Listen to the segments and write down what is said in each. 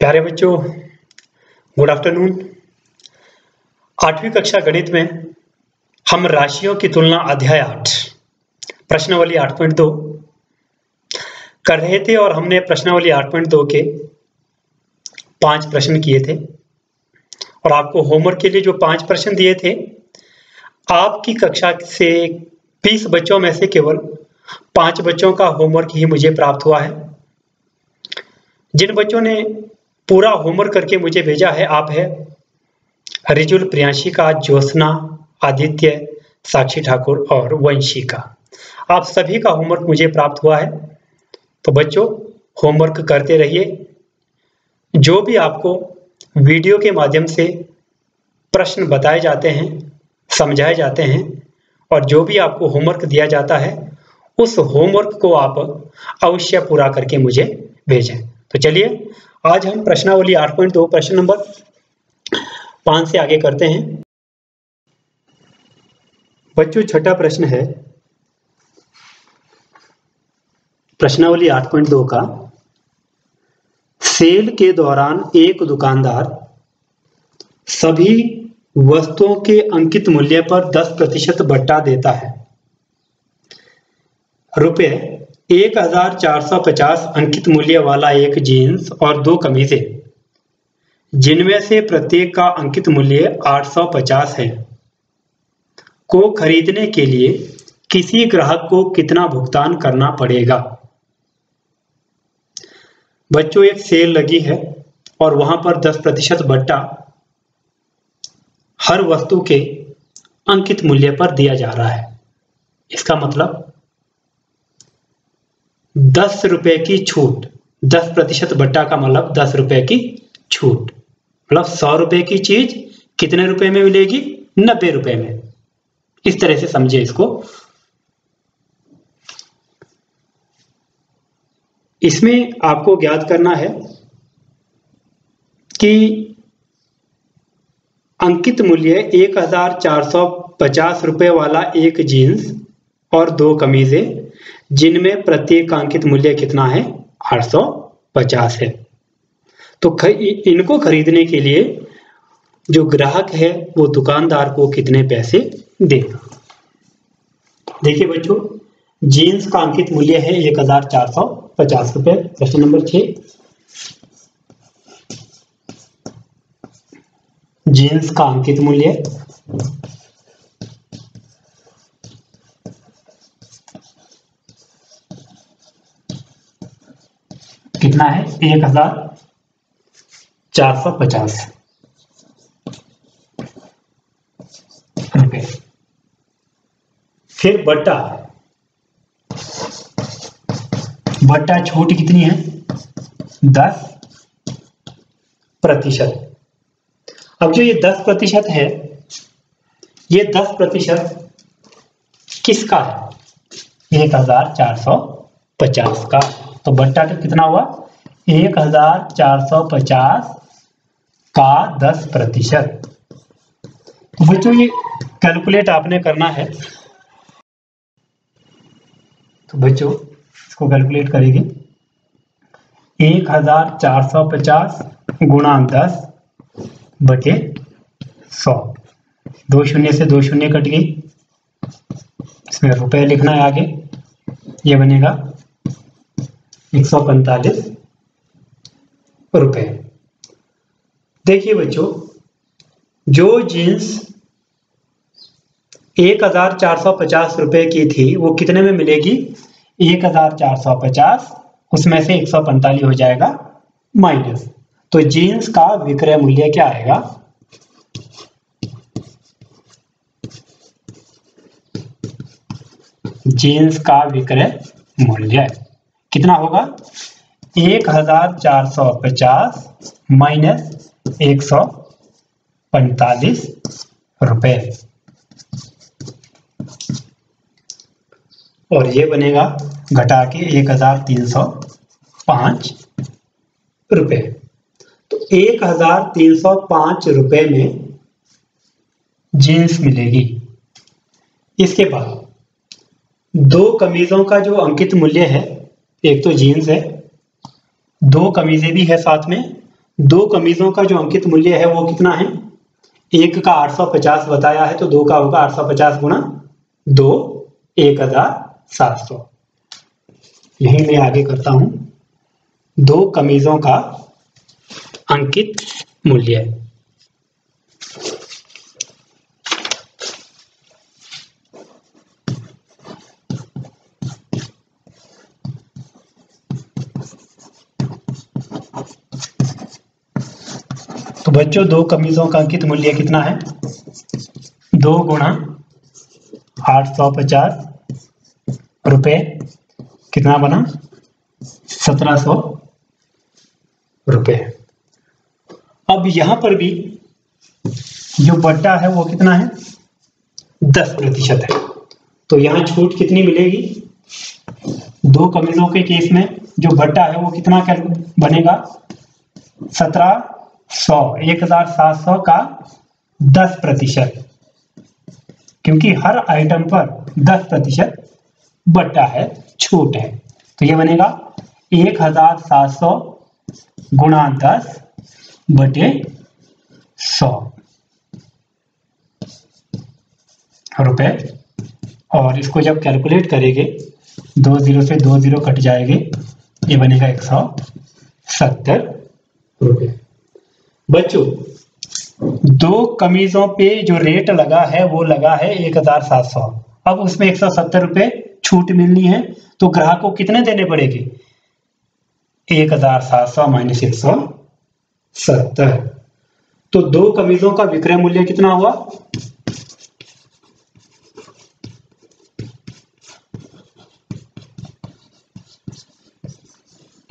प्यारे बच्चों, good afternoon. 8वीं कक्षा गणित में हम राशियों की तुलना अध्याय 8 प्रश्नावली 8.2 कर रहे थे और हमने प्रश्नावली 8.2 के 5 प्रश्न किए थे और आपको होमवर्क के लिए जो 5 प्रश्न दिए थे, आपकी कक्षा से 20 बच्चों में से केवल 5 बच्चों का होमवर्क ही मुझे प्राप्त हुआ है। जिन बच्चों ने पूरा होमवर्क करके मुझे भेजा है, आप है रिजुल, प्रियांशिका, ज्योत्सना, आदित्य, साक्षी ठाकुर और वंशिका। आप सभी का होमवर्क मुझे प्राप्त हुआ है। तो बच्चों, होमवर्क करते रहिए। जो भी आपको वीडियो के माध्यम से प्रश्न बताए जाते हैं, समझाए जाते हैं और जो भी आपको होमवर्क दिया जाता है, उस होमवर्क को आप अवश्य पूरा करके मुझे भेजें। तो चलिए, आज हम प्रश्नावली 8.2 प्रश्न नंबर 5 से आगे करते हैं। बच्चों, छठा प्रश्न है प्रश्नावली 8.2 का। सेल के दौरान एक दुकानदार सभी वस्तुओं के अंकित मूल्य पर 10% बट्टा देता है। रुपये 1450 अंकित मूल्य वाला एक जीन्स और 2 कमीजें, जिनमें से प्रत्येक का अंकित मूल्य 850 है, को खरीदने के लिए किसी ग्राहक को कितना भुगतान करना पड़ेगा। बच्चों, एक सेल लगी है और वहां पर 10% बट्टा हर वस्तु के अंकित मूल्य पर दिया जा रहा है। इसका मतलब 10 रुपए की छूट, 10% बट्टा का मतलब 10 रुपए की छूट, मतलब 100 रुपए की चीज कितने रुपए में मिलेगी? 90 रुपए में। इस तरह से समझिए इसको। इसमें आपको ज्ञात करना है कि अंकित मूल्य 1450 रुपए वाला एक जीन्स और 2 कमीजें, जिनमें प्रत्येक का अंकित मूल्य कितना है? 850 है। तो इनको खरीदने के लिए जो ग्राहक है वो दुकानदार को कितने पैसे देगा। देखिए बच्चों, जीन्स का अंकित मूल्य है 1450 रुपए। प्रश्न नंबर 6, जीन्स का अंकित मूल्य कितना है? 1450 रुपए। फिर बट्टा छूट कितनी है? 10%। अब जो ये 10% है, ये 10% किसका है? 1450 का। तो बट्टा तो कितना हुआ? 1450 का 10%। तो बच्चों, ये कैलकुलेट आपने करना है। तो बच्चों, इसको कैलकुलेट करेंगे। 1450 गुणा 10 बटे 100। 2 शून्य से 2 शून्य कट गई। इसमें रुपए लिखना है आगे। ये बनेगा 145 रुपए। देखिए बच्चों, जो जीन्स 1450 रुपए की थी, वो कितने में मिलेगी? 1450, उसमें से 145 हो जाएगा माइनस। तो जीन्स का विक्रय मूल्य क्या आएगा? जीन्स का विक्रय मूल्य कितना होगा? 1450 माइनस 145 रुपए। और ये बनेगा घटा के 1305 रुपए। तो 1305 रुपए में जीन्स मिलेगी। इसके बाद 2 कमीजों का जो अंकित मूल्य है, एक तो जीन्स है, 2 कमीजें भी है साथ में, दो कमीजों का जो अंकित मूल्य है वो कितना है, एक का 850 बताया है तो दो का होगा 850 गुणा 2, 1700। यही मैं आगे करता हूं, दो कमीजों का अंकित मूल्य। तो बच्चों दो कमीजों का अंकित मूल्य कितना है, 2 गुणा 850 रुपये, कितना बना 1700 रुपये। अब यहां पर भी जो बट्टा है वो कितना है, 10% है। तो यहां छूट कितनी मिलेगी, दो कमीजों के केस में जो बट्टा है वो कितना बनेगा, 1700, 1700 का 10%, क्योंकि हर आइटम पर 10% बट्टा है, छूट है। तो ये बनेगा 1700 गुणा 10 बटे 100 रुपए। और इसको जब कैलकुलेट करेंगे 2 0 से 2 0 कट जाएंगे, ये बनेगा 170 रुपए। बच्चों दो कमीजों पे जो रेट लगा है वो लगा है 1700। अब उसमें 170 रुपए छूट मिलनी है तो ग्राहक को कितने देने पड़ेंगे, 1700 माइनस 170। तो दो कमीजों का विक्रय मूल्य कितना हुआ,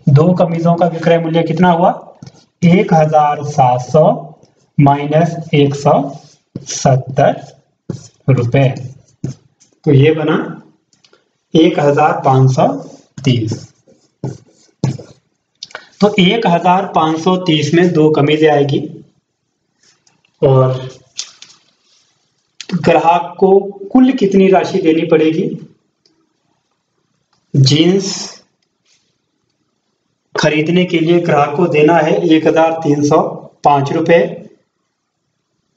दो कमीजों का विक्रय मूल्य कितना हुआ, 1700 माइनस 170 रुपए। तो ये बना 1530। तो 1530 में दो कमीजें आएगी और ग्राहक को कुल कितनी राशि देनी पड़ेगी, जीन्स खरीदने के लिए ग्राहक को देना है 1305 रुपए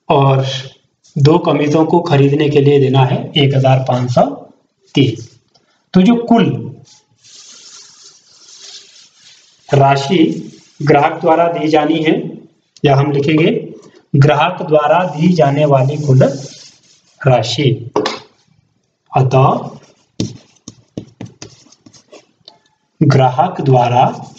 और दो कमीजों को खरीदने के लिए देना है 1530। तो जो कुल राशि ग्राहक द्वारा दी जानी है, या हम लिखेंगे ग्राहक द्वारा दी जाने वाली कुल राशि, अतः ग्राहक द्वारा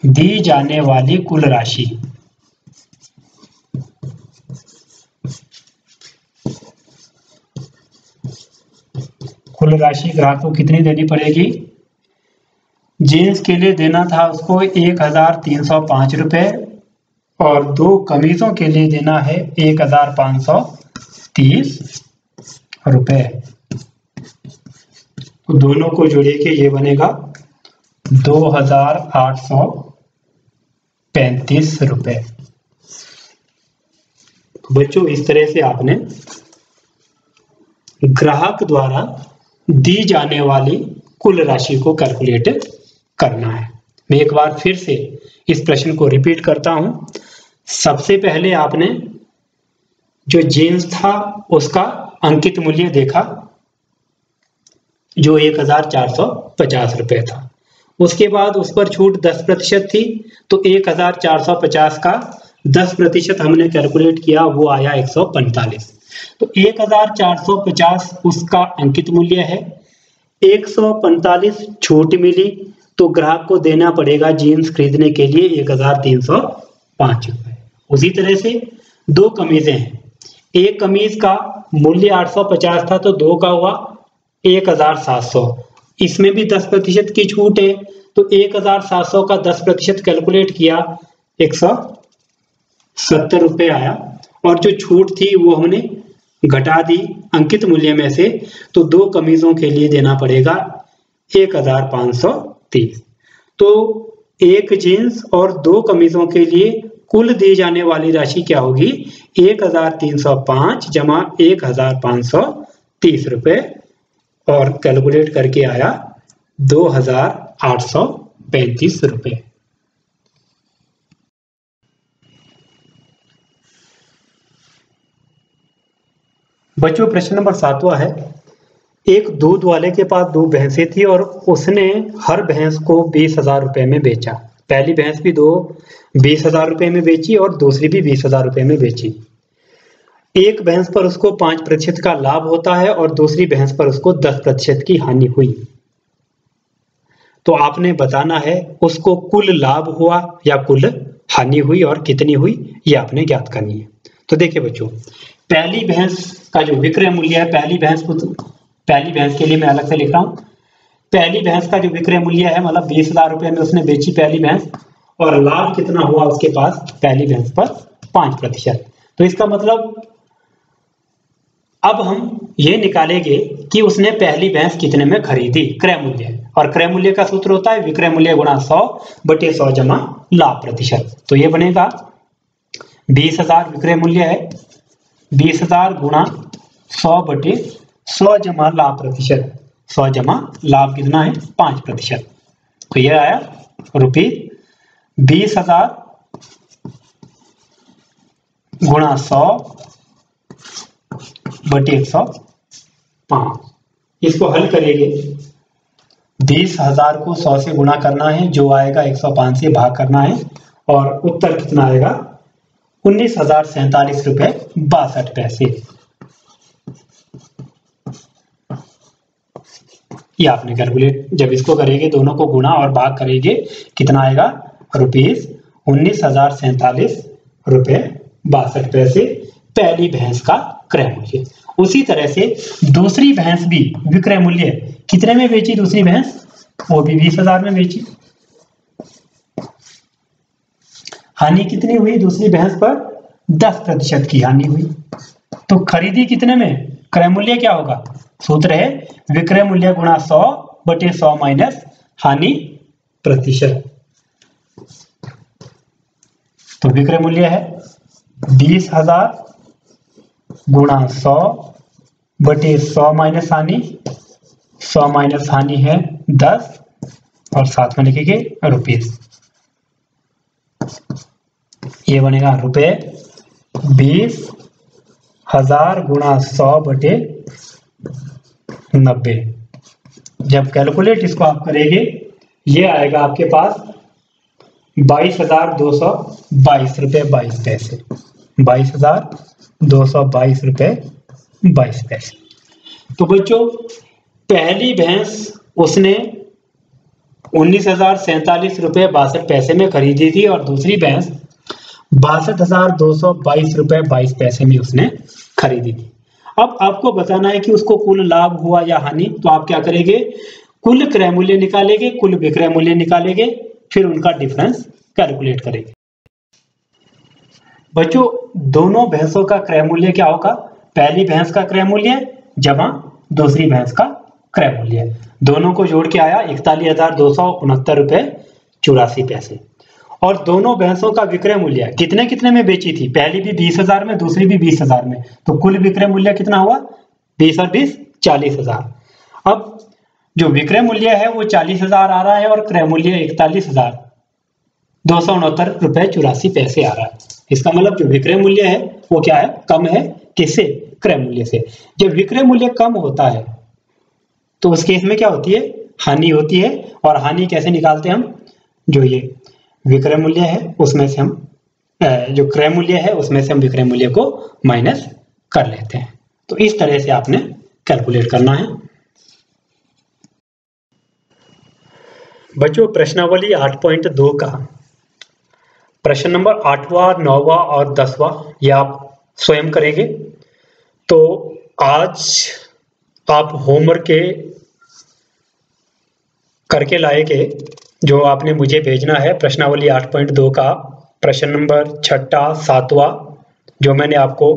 दी जाने वाली कुल राशि ग्राहक को कितनी देनी पड़ेगी, जीन्स के लिए देना था उसको 1305 रुपए और दो कमीजों के लिए देना है 1530 रुपए। तो दोनों को जोड़ेंगे ये बनेगा 2835 रुपए। तो बच्चों इस तरह से आपने ग्राहक द्वारा दी जाने वाली कुल राशि को कैलकुलेट करना है। मैं एक बार फिर से इस प्रश्न को रिपीट करता हूं। सबसे पहले आपने जो जीन्स था उसका अंकित मूल्य देखा जो 1450 रुपए था। उसके बाद उस पर छूट 10% थी तो 1450 का 10% हमने कैलकुलेट किया, वो आया 145। तो 1450 उसका अंकित मूल्य है, 145 छूट मिली तो ग्राहक को देना पड़ेगा जीन्स खरीदने के लिए 1305 रुपए। उसी तरह से दो कमीजें हैं, एक कमीज का मूल्य 850 था तो दो का हुआ 1700, इसमें भी 10% की छूट है तो 1700 का 10% कैलकुलेट किया 170 रुपए आया और जो छूट थी वो हमने घटा दी अंकित मूल्य में से, तो दो कमीजों के लिए देना पड़ेगा 1530। तो एक जीन्स और दो कमीजों के लिए कुल दी जाने वाली राशि क्या होगी, 1305 जमा 1530 रुपए और कैलकुलेट करके आया 2,835 रुपए। बच्चों प्रश्न नंबर 7वां है, एक दूध वाले के पास 2 भैंसें थी और उसने हर भैंस को 20,000 रुपए में बेचा। पहली भैंस भी 20,000 रुपए में बेची और दूसरी भी 20,000 रुपए में बेची। एक भैंस पर उसको 5% का लाभ होता है और दूसरी भैंस पर उसको 10% की हानि हुई। तो आपने बताना है उसको कुल लाभ हुआ या कुल हानि हुई और कितनी हुई, ये आपने ज्ञात करनी है। तो देखिए बच्चों, पहली भैंस का जो विक्रय मूल्य है, पहली भैंस के लिए मैं अलग से लिख रहा हूं। पहली भैंस का जो विक्रय मूल्य है मतलब 20,000 रुपए में उसने बेची पहली भैंस, और लाभ कितना हुआ उसके पास पहली भैंस पर 5%। तो इसका मतलब अब हम ये निकालेंगे कि उसने पहली भैंस कितने में खरीदी, क्रय मूल्य। और क्रय मूल्य का सूत्र होता है विक्रय मूल्य गुणा 100/100 जमा लाभ प्रतिशत। तो ये बनेगा 20,000 विक्रय मूल्य है, 20,000 गुणा 100/100 जमा लाभ प्रतिशत। 100 जमा लाभ कितना है 5%। तो ये आया ₹20,000 गुणा 100/105। इसको हल करेंगे, 20,000 को 100 से गुणा करना है, जो आएगा 105 से भाग करना है, और उत्तर कितना आएगा 19,047 रुपए 62 पैसे। ये आपने कैलकुलेट जब इसको करेंगे, दोनों को गुणा और भाग करेंगे, कितना आएगा ₹19,047 रुपए 62 पैसे पहली भैंस का क्रय मूल्य। उसी तरह से दूसरी भैंस भी विक्रय मूल्य कितने में बेची, दूसरी भैंस वो भी 20,000 में बेची। हानि कितनी हुई, दूसरी भैंस पर 10% की हानि हुई। तो खरीदी कितने में, क्रय मूल्य क्या होगा, सूत्र है विक्रय मूल्य गुणा 100/100 माइनस हानि प्रतिशत। तो विक्रय मूल्य है 20,000 गुणा 100/100 माइनस हानि, 100 माइनस हानि है 10, और साथ में लिखेंगे रुपीस। ये बनेगा ₹20,000 गुणा 100/90। जब कैलकुलेट इसको आप करेंगे, ये आएगा आपके पास 22,222 रुपए 22 पैसे। 22,222 रुपए 22 पैसे। तो बच्चों पहली भैंस उसने 19,047 रुपए 62 पैसे में खरीदी थी और दूसरी भैंस 62,222 रुपए 22 पैसे में उसने खरीदी थी। अब आपको बताना है कि उसको कुल लाभ हुआ या हानि। तो आप क्या करेंगे, कुल क्रय मूल्य निकालेंगे, कुल विक्रय मूल्य निकालेंगे, फिर उनका डिफरेंस कैलकुलेट करेंगे। बच्चों दोनों भैंसों का क्रय मूल्य क्या होगा, पहली भैंस का क्रय मूल्य जमा दूसरी भैंस का क्रय मूल्य, दोनों को जोड़ के आया 41,269 रुपए 84 पैसे। और दोनों भैंसों का विक्रय मूल्य कितने कितने में बेची थी, पहली भी 20,000 में, दूसरी भी 20,000 में। तो कुल विक्रय मूल्य कितना हुआ 20 और 20 40,000। अब जो विक्रय मूल्य है वो 40,000 आ रहा है और क्रय मूल्य 41,269 रुपए 84 पैसे आ रहा है। इसका मतलब जो विक्रय मूल्य है वो क्या है, कम है, किससे, क्रय मूल्य से। जब विक्रय मूल्य कम होता है तो उस केस में क्या होती है, हानि होती है। और हानि कैसे निकालते हैं हम, जो ये विक्रय मूल्य है उसमें से हम जो क्रय मूल्य है उसमें से हम विक्रय मूल्य को माइनस कर लेते हैं। तो इस तरह से आपने कैलकुलेट करना है। बच्चों प्रश्नावली 8.2 का प्रश्न नंबर 8वां 9वां और 10वां ये आप स्वयं करेंगे। तो आज आप होमवर्क के करके लाएंगे, जो आपने मुझे भेजना है प्रश्नावली 8.2 का प्रश्न नंबर 6, 7वां, जो मैंने आपको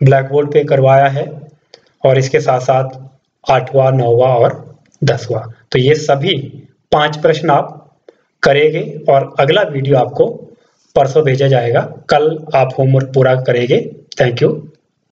ब्लैक बोर्ड पे करवाया है, और इसके साथ साथ 8वां 9वां और 10वां। तो ये सभी 5 प्रश्न आप करेंगे और अगला वीडियो आपको परसों भेजा जाएगा। कल आप होमवर्क पूरा करेंगे। Thank you.